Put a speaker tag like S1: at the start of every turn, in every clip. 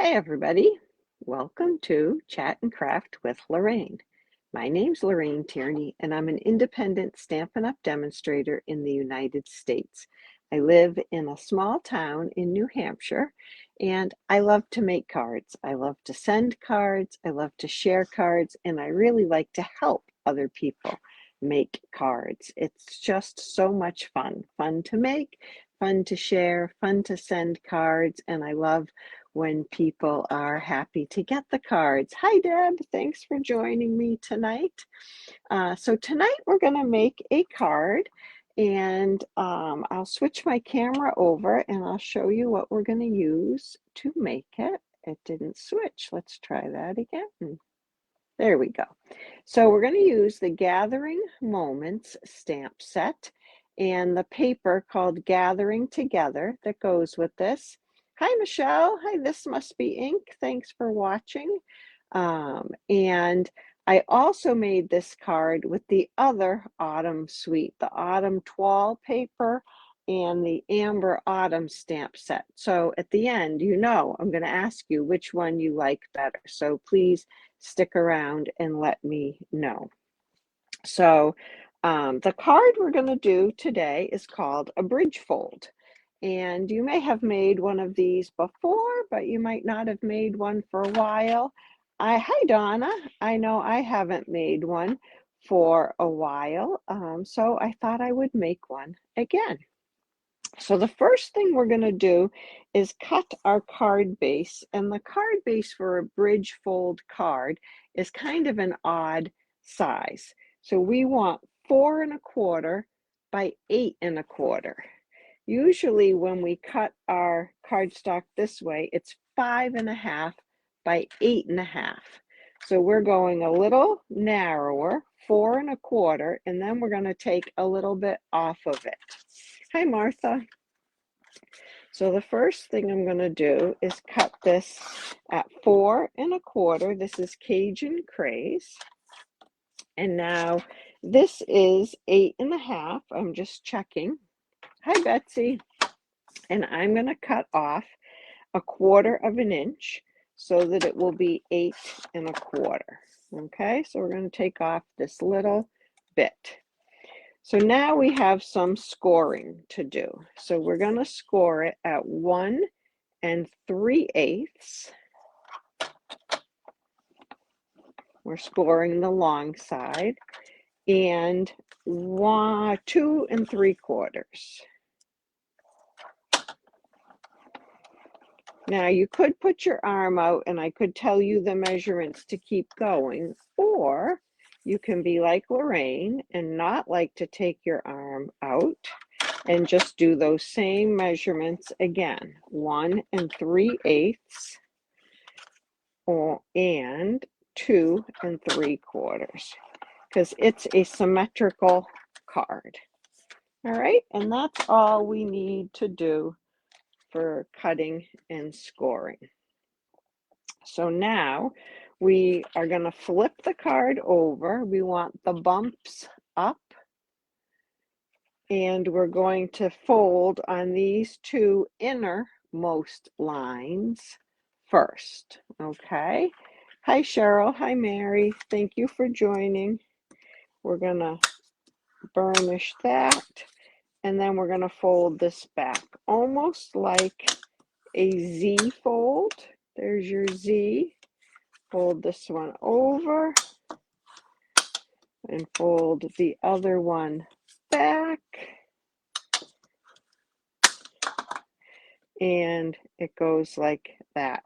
S1: Hi, everybody. Welcome to Chat and Craft with Lorraine. My name's Lorraine Tierney, and I'm an independent Stampin' Up! Demonstrator in the United States. I live in a small town in New Hampshire, and I love to make cards. I love to send cards, I love to share cards, and I really like to help other people make cards. It's just so much fun. Fun to make, fun to share, fun to send cards, and I love when people are happy to get the cards. Hi, Deb. Thanks for joining me tonight. So tonight we're going to make a card, and I'll switch my camera over and I'll show you what we're going to use to make it. It didn't switch. Let's try that again. There we go. So we're going to use the Gathering Moments stamp set and the paper called Gathering Together that goes with this. Hi, Michelle. Hi, this must be ink. Thanks for watching. And I also made this card with the other Autumn suite, the Autumn Toile paper and the Amber Autumn stamp set. So at the end, I'm going to ask you which one you like better. So please stick around and let me know. So the card we're going to do today is called a bridge fold. And you may have made one of these before, but you might not have made one for a while. Hi, Donna. I know I haven't made one for a while, so I thought I would make one again. So the first thing we're going to do is cut our card base, and the card base for a bridge fold card is kind of an odd size. So we want 4¼ by 8¼ Usually when we cut our cardstock this way, it's 5½ by 8½. So we're going a little narrower, 4¼ and then we're going to take a little bit off of it. Hi, Martha. So the first thing I'm going to do is cut this at 4¼ This is Cajun Craze. And now this is 8½. I'm just checking. Hi, Betsy. And I'm going to cut off 1/4 inch so that it will be 8¼ Okay, so we're going to take off this little bit. So now we have some scoring to do. So we're going to score it at 1 3/8. We're scoring the long side, and 2 3/4. Now you could put your arm out and I could tell you the measurements to keep going, or you can be like Lorraine and not like to take your arm out and just do those same measurements again. 1 3/8 and 2 3/4 because it's a symmetrical card. All right, and that's all we need to do for cutting and scoring. So now we are going to flip the card over. We want the bumps up, and we're going to fold on these two innermost lines first. Okay. Hi, Cheryl. Hi, Mary. Thank you for joining. We're going to burnish that, and then we're going to fold this back almost like a Z fold. There's your Z. Fold this one over and fold the other one back. And it goes like that.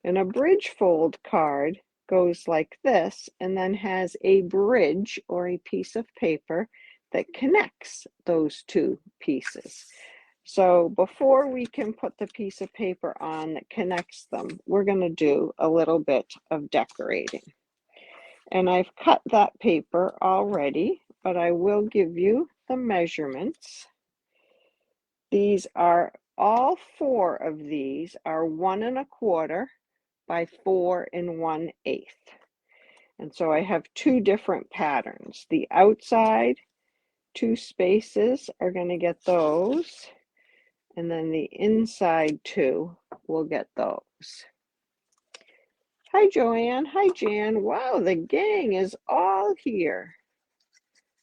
S1: And a bridge fold card goes like this and then has a bridge or a piece of paper that connects those two pieces. So before we can put the piece of paper on that connects them, we're going to do a little bit of decorating. And I've cut that paper already, but I will give you the measurements. These are all 4 of these are 1 1/4 by 4 1/8. And so I have 2 different patterns. The outside 2 spaces are going to get those, and then the inside 2 will get those. Hi, Joanne. Hi, Jan. Wow, the gang is all here.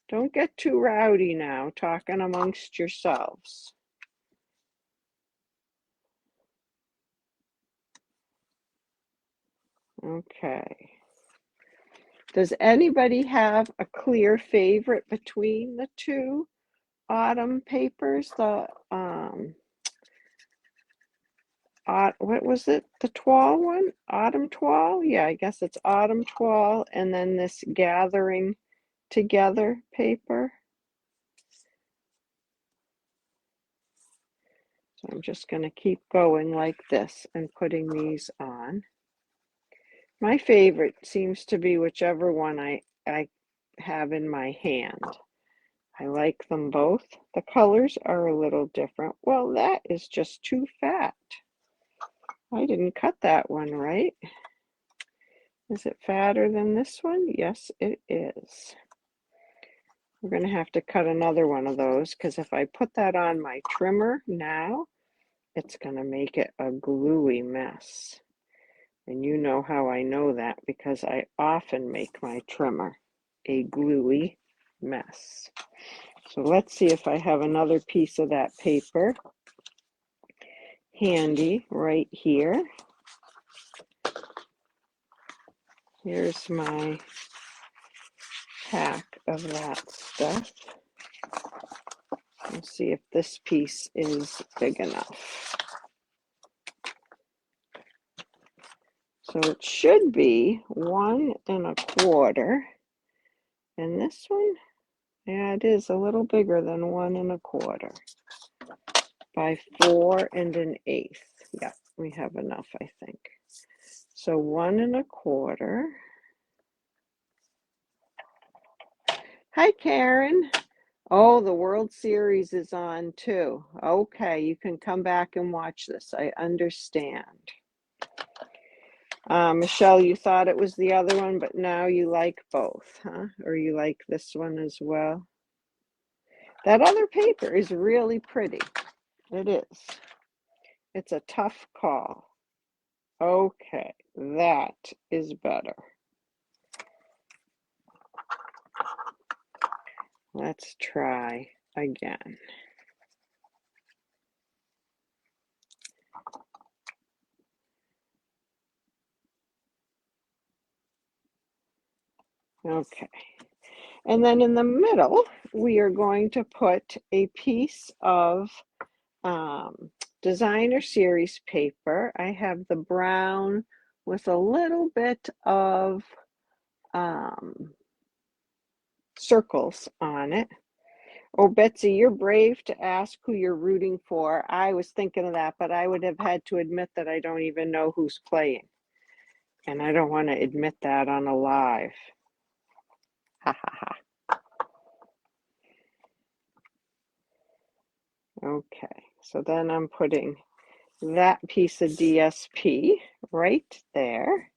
S1: Don't get too rowdy now, talking amongst yourselves. Okay. Does anybody have a clear favorite between the two autumn papers? What was it? The Toile one? Autumn Toile? Yeah, I guess it's Autumn Toile, and then this Gathering Together paper. So I'm just going to keep going like this and putting these on. My favorite seems to be whichever one I have in my hand. I like them both. The colors are a little different. Well, that is just too fat. I didn't cut that one right. Is it fatter than this one? Yes, it is. We're going to have to cut another one of those because if I put that on my trimmer now, it's going to make it a gluey mess. And you know how I know that because I often make my trimmer a gluey mess. So let's see if I have another piece of that paper handy right here. Here's my pack of that stuff. Let's see if this piece is big enough. So it should be 1 1/4. And this one, yeah, it is a little bigger than 1 1/4 by 4 1/8. Yeah, we have enough, I think. So 1 1/4. Hi, Karen. Oh, the World Series is on too. Okay, you can come back and watch this. I understand. Michelle, you thought it was the other one, but now you like both, huh? Or you like this one as well? That other paper is really pretty. It is. It's a tough call. Okay, that is better. Let's try again. Okay. And then in the middle, we are going to put a piece of designer series paper. I have the brown with a little bit of circles on it. Oh, Betsy, you're brave to ask who you're rooting for. I was thinking of that, but I would have had to admit that I don't even know who's playing. And I don't want to admit that on a live. Ha ha ha. Okay, so then I'm putting that piece of DSP right there.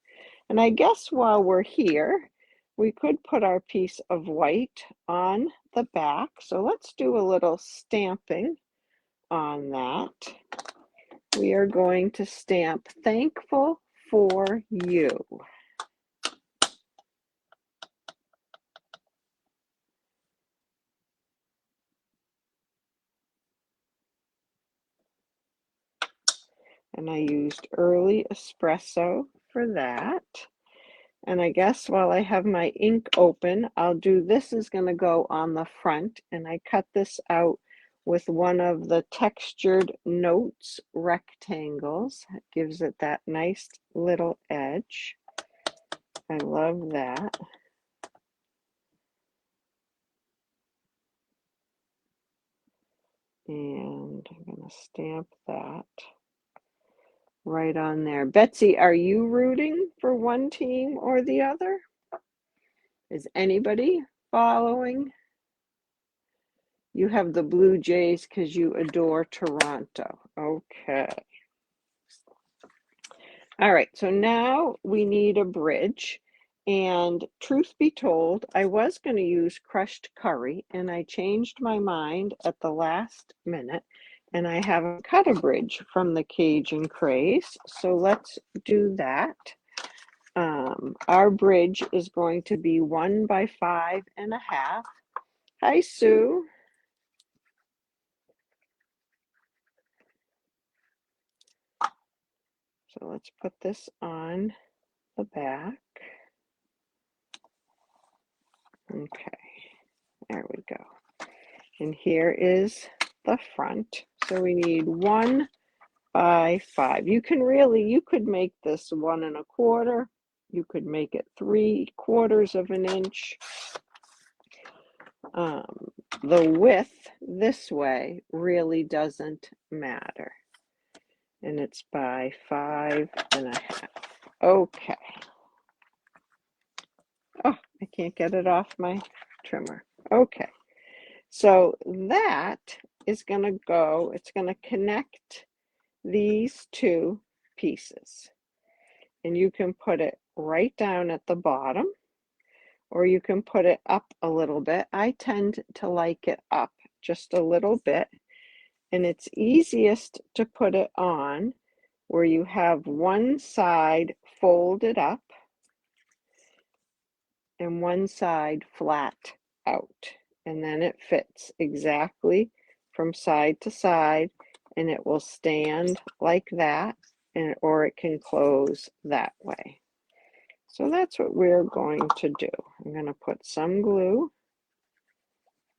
S1: And I guess while we're here, we could put our piece of white on the back. So let's do a little stamping on that. We are going to stamp thankful for you. And I used early espresso for that. And I guess while I have my ink open, I'll do this is going to go on the front. And I cut this out with one of the textured notes rectangles. It gives it that nice little edge. I love that. And I'm going to stamp that right on there. Betsy, are you rooting for one team or the other? Is anybody following? You have the Blue Jays because you adore Toronto. Okay. All right, so now we need a bridge. And truth be told, I was going to use crushed curry and I changed my mind at the last minute. And I haven't cut a bridge from the Cajun Craze. So let's do that. Our bridge is going to be 1 by 5.5. Hi, Sue. So let's put this on the back. Okay, there we go. And here is the front. So we need 1 by 5. You could make this 1 1/4. You could make it 3/4 of an inch. The width this way really doesn't matter. And it's by 5.5. Okay. Oh, I can't get it off my trimmer. Okay. So that is going to go, it's going to connect these two pieces. And you can put it right down at the bottom, or you can put it up a little bit. I tend to like it up just a little bit. And it's easiest to put it on where you have one side folded up and one side flat out. And then it fits exactly from side to side, and it will stand like that, and or it can close that way. So that's what we're going to do. I'm going to put some glue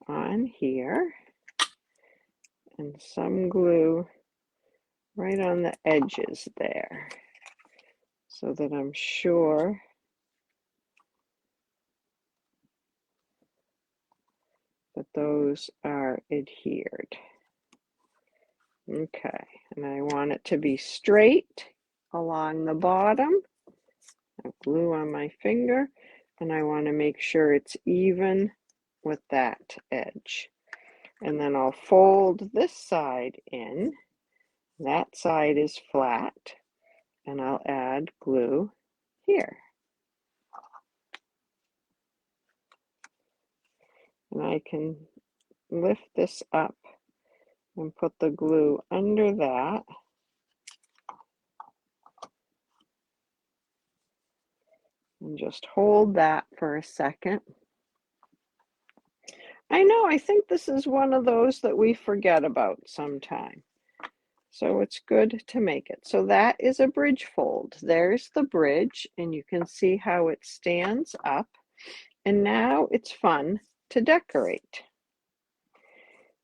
S1: on here and some glue right on the edges there so that I'm sure that those are adhered. Okay, and I want it to be straight along the bottom. I have glue on my finger, and I want to make sure it's even with that edge. And then I'll fold this side in. That side is flat, and I'll add glue here. And I can lift this up and put the glue under that. And just hold that for a second. I know, I think this is one of those that we forget about sometime. So it's good to make it. So that is a bridge fold. There's the bridge, and you can see how it stands up. And now it's fun to decorate.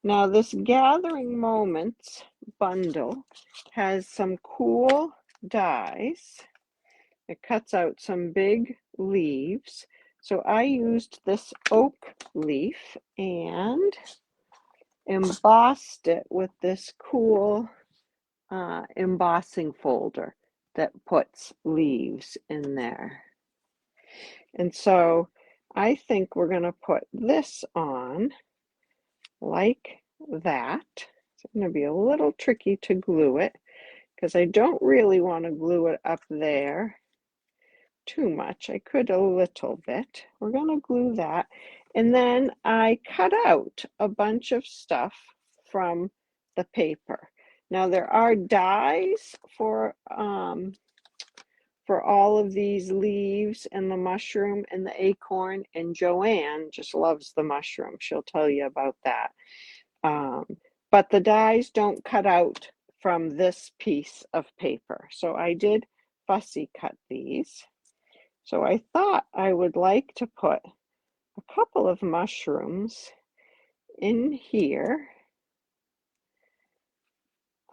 S1: Now this Gathering Moments bundle has some cool dies. It cuts out some big leaves. So I used this oak leaf and embossed it with this cool embossing folder that puts leaves in there. And so I think we're going to put this on like that. It's going to be a little tricky to glue it because I don't really want to glue it up there too much. I could a little bit. We're going to glue that. And then I cut out a bunch of stuff from the paper. Now there are dies for all of these leaves and the mushroom and the acorn, and Joanne just loves the mushroom. She'll tell you about that. But the dies don't cut out from this piece of paper. So I did fussy cut these. So I thought I would like to put a couple of mushrooms in here,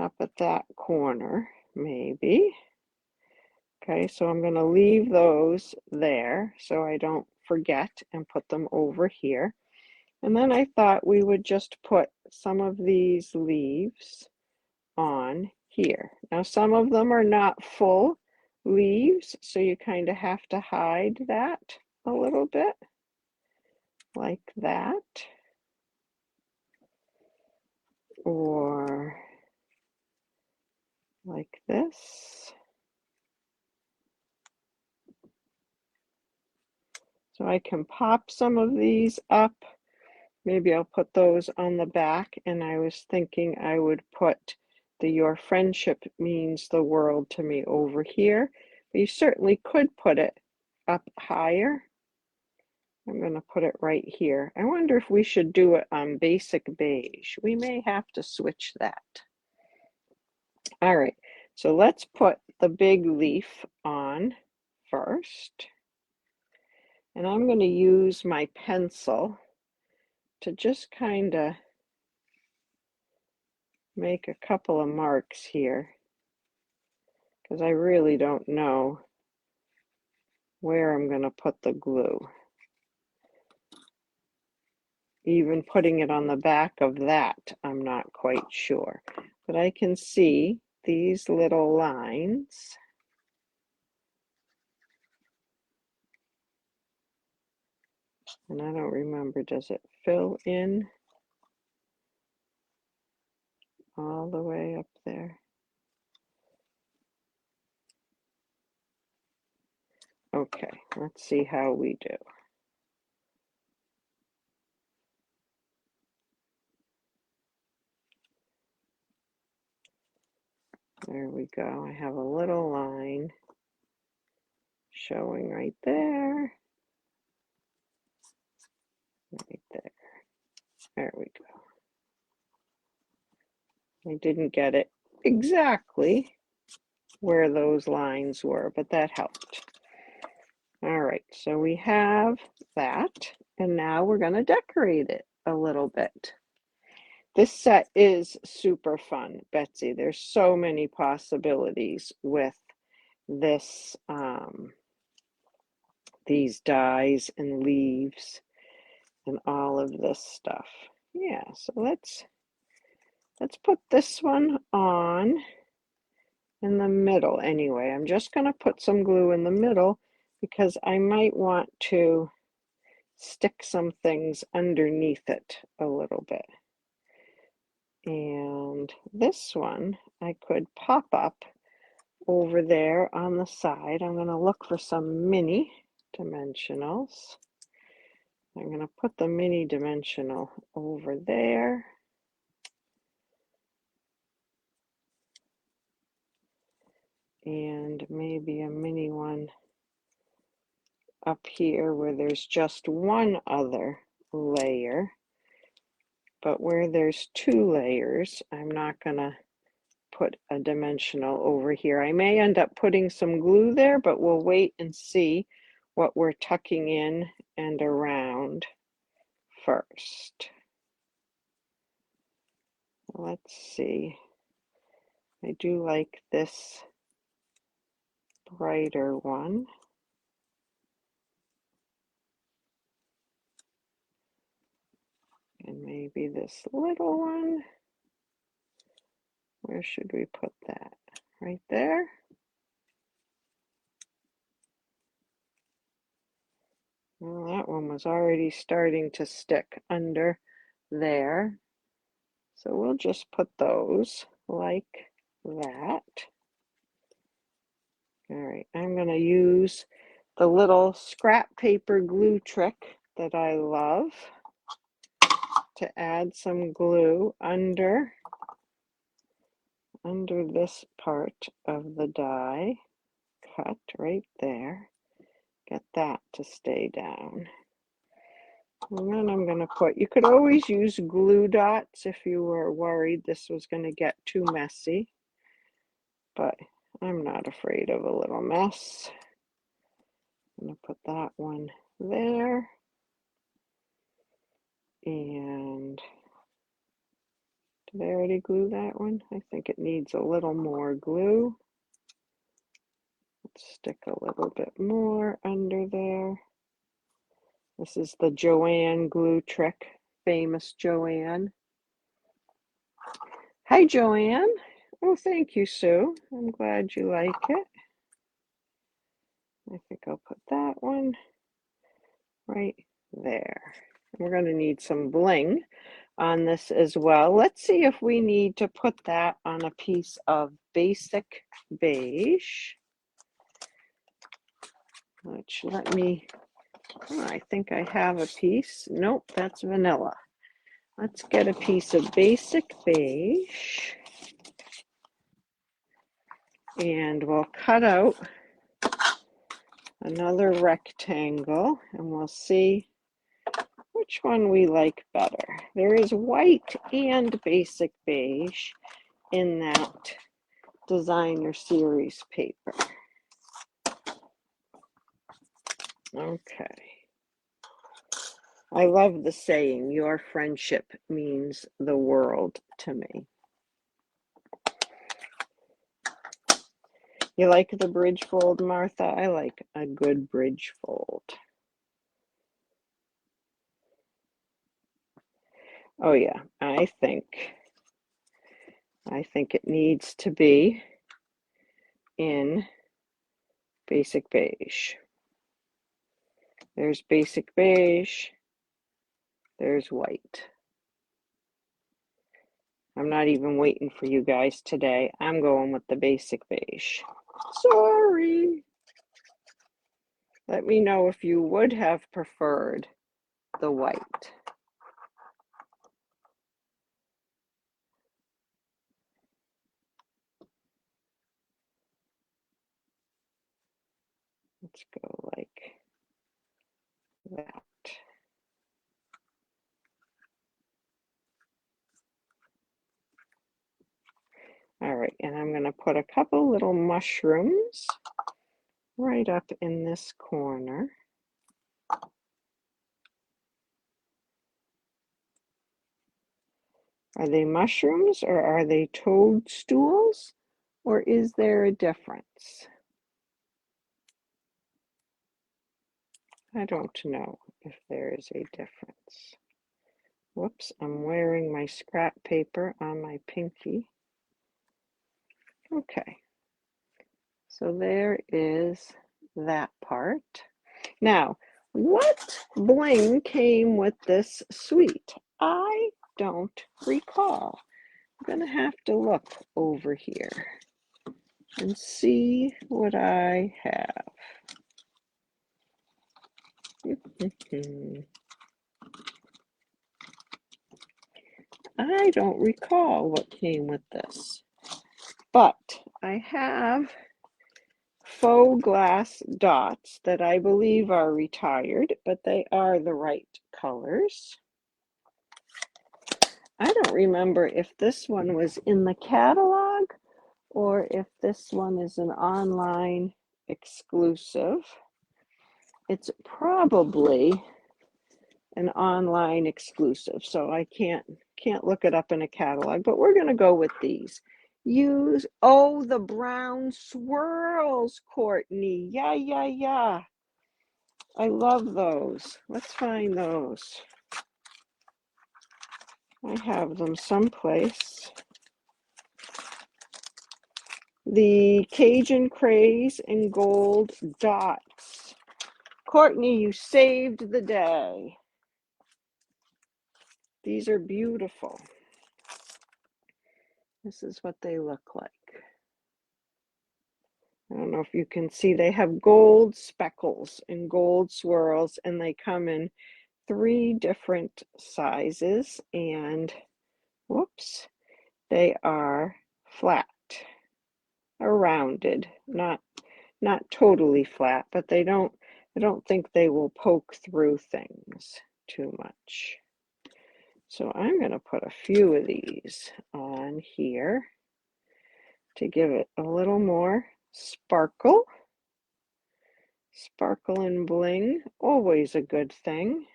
S1: up at that corner, maybe. Okay, so I'm going to leave those there so I don't forget and put them over here. And then I thought we would just put some of these leaves on here. Now some of them are not full leaves, so you kind of have to hide that a little bit, like that. Or like this. So I can pop some of these up. Maybe I'll put those on the back, and I was thinking I would put the "Your friendship means the world to me" over here, But you certainly could put it up higher. I'm going to put it right here. I wonder if we should do it on basic beige. We may have to switch that. All right, so let's put the big leaf on first. And I'm going to use my pencil to just kind of make a couple of marks here, because I really don't know where I'm going to put the glue. Even putting it on the back of that, I'm not quite sure. But I can see these little lines. And I don't remember, does it fill in all the way up there? Okay, let's see how we do. There we go. I have a little line showing right there. Right there. There we go. I didn't get it exactly where those lines were, but that helped. All right, so we have that, and now we're going to decorate it a little bit. This set is super fun, Betsy. There's so many possibilities with this, these dies and leaves and all of this stuff. Yeah, so let's put this one on in the middle anyway. I'm just going to put some glue in the middle because I might want to stick some things underneath it a little bit. And this one I could pop up over there on the side. I'm going to look for some mini dimensionals. I'm going to put the mini dimensional over there. And maybe a mini one up here where there's just one other layer. But where there's two layers, I'm not going to put a dimensional over here. I may end up putting some glue there, but we'll wait and see what we're tucking in and around first. Let's see. I do like this brighter one. And maybe this little one. Where should we put that? Right there? Well, that one was already starting to stick under there. So we'll just put those like that. All right, I'm going to use the little scrap paper glue trick that I love to add some glue under this part of the die. Cut right there. Get that to stay down. And then I'm going to put, you could always use glue dots if you were worried this was going to get too messy, but I'm not afraid of a little mess. I'm going to put that one there. And did I already glue that one? I think it needs a little more glue. Let's stick a little bit more under there. This is the Joanne glue trick, famous Joanne. Hi, Joanne. Oh, thank you, Sue. I'm glad you like it. I think I'll put that one right there. We're going to need some bling on this as well. Let's see if we need to put that on a piece of basic beige. Which I think I have a piece. Nope, that's vanilla. Let's get a piece of basic beige. And we'll cut out another rectangle, and we'll see which one we like better. There is white and basic beige in that designer series paper. Okay. I love the saying, your friendship means the world to me. You like the bridge fold, Martha? I like a good bridge fold. Oh yeah, I think it needs to be in basic beige. There's basic beige. There's white. I'm not even waiting for you guys today. I'm going with the basic beige. Sorry. Let me know if you would have preferred the white. Let's go like that. All right, and I'm going to put a couple little mushrooms right up in this corner. Are they mushrooms or are they toadstools, or is there a difference? I don't know if there is a difference. Whoops, I'm wearing my scrap paper on my pinky. Okay, so there is that part. Now, what bling came with this suite? I don't recall. I'm gonna have to look over here and see what I have. I don't recall what came with this, but I have faux glass dots that I believe are retired, but they are the right colors. I don't remember if this one was in the catalog or if this one is an online exclusive. It's probably an online exclusive, so I can't look it up in a catalog, but we're going to go with these. Use, oh, the brown swirls, Courtney. Yeah. I love those. Let's find those. I have them someplace. The Cajun Craze in gold dots. Courtney, you saved the day. These are beautiful. This is what they look like. I don't know if you can see, they have gold speckles and gold swirls, and they come in 3 different sizes, and whoops, they are flat or rounded, not totally flat, but I don't think they will poke through things too much. So I'm going to put a few of these on here to give it a little more sparkle. Sparkle and bling, always a good thing.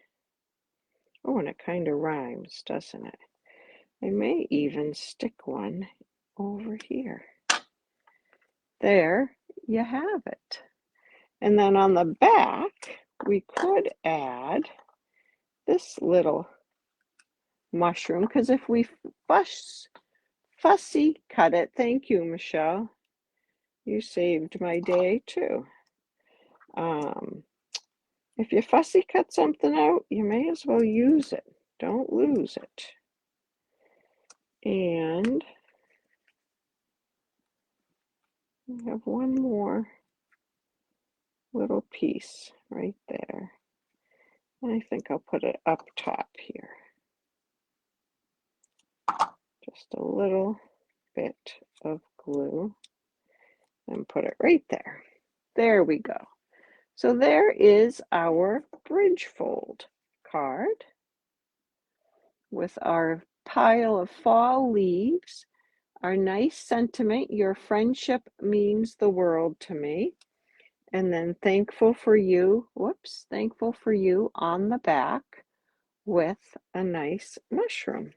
S1: Oh, and it kind of rhymes, doesn't it? I may even stick one over here. There you have it. And then on the back, we could add this little mushroom, because if we fussy cut it, thank you, Michelle. You saved my day too. If you fussy cut something out, you may as well use it. Don't lose it. And I have one more little piece right there. And I think I'll put it up top here. Just a little bit of glue and put it right there. There we go. So there is our bridge fold card with our pile of fall leaves, our nice sentiment, your friendship means the world to me. And then thankful for you, whoops, thankful for you on the back with a nice mushroom.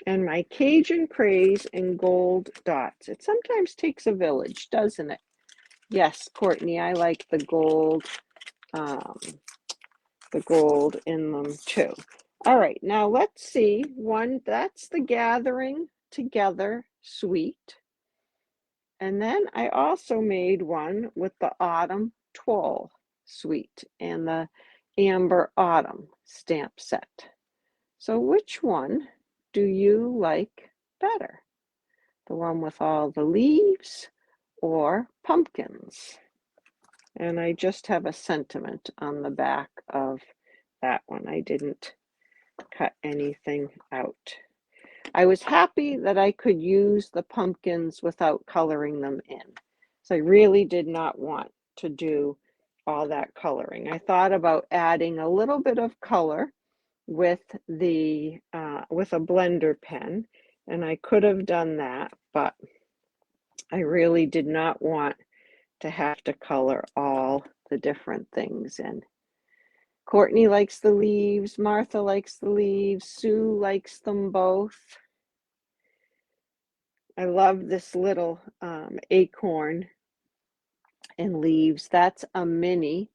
S1: And my Cajun craze in gold dots. It sometimes takes a village, doesn't it? Yes, Courtney, I like um, the gold in them too. All right, now let's see one. That's the gathering together suite. And then I also made one with the Autumn Toile suite and the Amber Autumn stamp set. So which one do you like better? The one with all the leaves or pumpkins? And I just have a sentiment on the back of that one. I didn't cut anything out. I was happy that I could use the pumpkins without coloring them in. So I really did not want to do all that coloring. I thought about adding a little bit of color with with a blender pen, and I could have done that, but I really did not want to have to color all the different things in. Courtney likes the leaves, Martha likes the leaves, Sue likes them both. I love this little acorn and leaves. That's a mini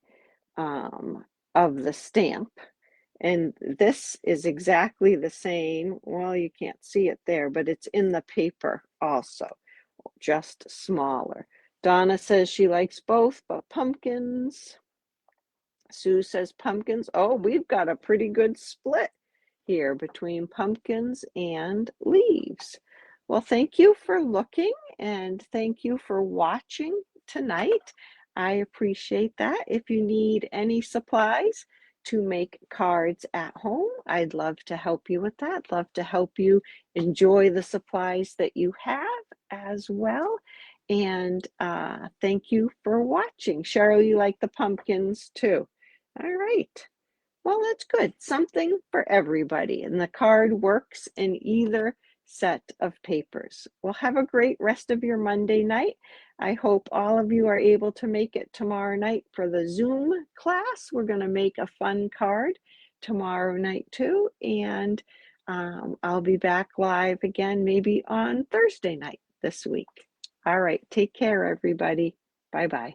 S1: of the stamp. And this is exactly the same. Well, you can't see it there, but it's in the paper also, just smaller. Donna says she likes both, but pumpkins. Sue says pumpkins. Oh, we've got a pretty good split here between pumpkins and leaves. Well, thank you for looking and thank you for watching tonight. I appreciate that. If you need any supplies to make cards at home, I'd love to help you with that. Love to help you enjoy the supplies that you have as well. And thank you for watching. Cheryl, you like the pumpkins too. All right. Well, that's good. Something for everybody. And the card works in either set of papers. Well, have a great rest of your Monday night. I hope all of you are able to make it tomorrow night for the Zoom class. We're going to make a fun card tomorrow night too. And I'll be back live again maybe on Thursday night this week. All right. Take care, everybody. Bye-bye.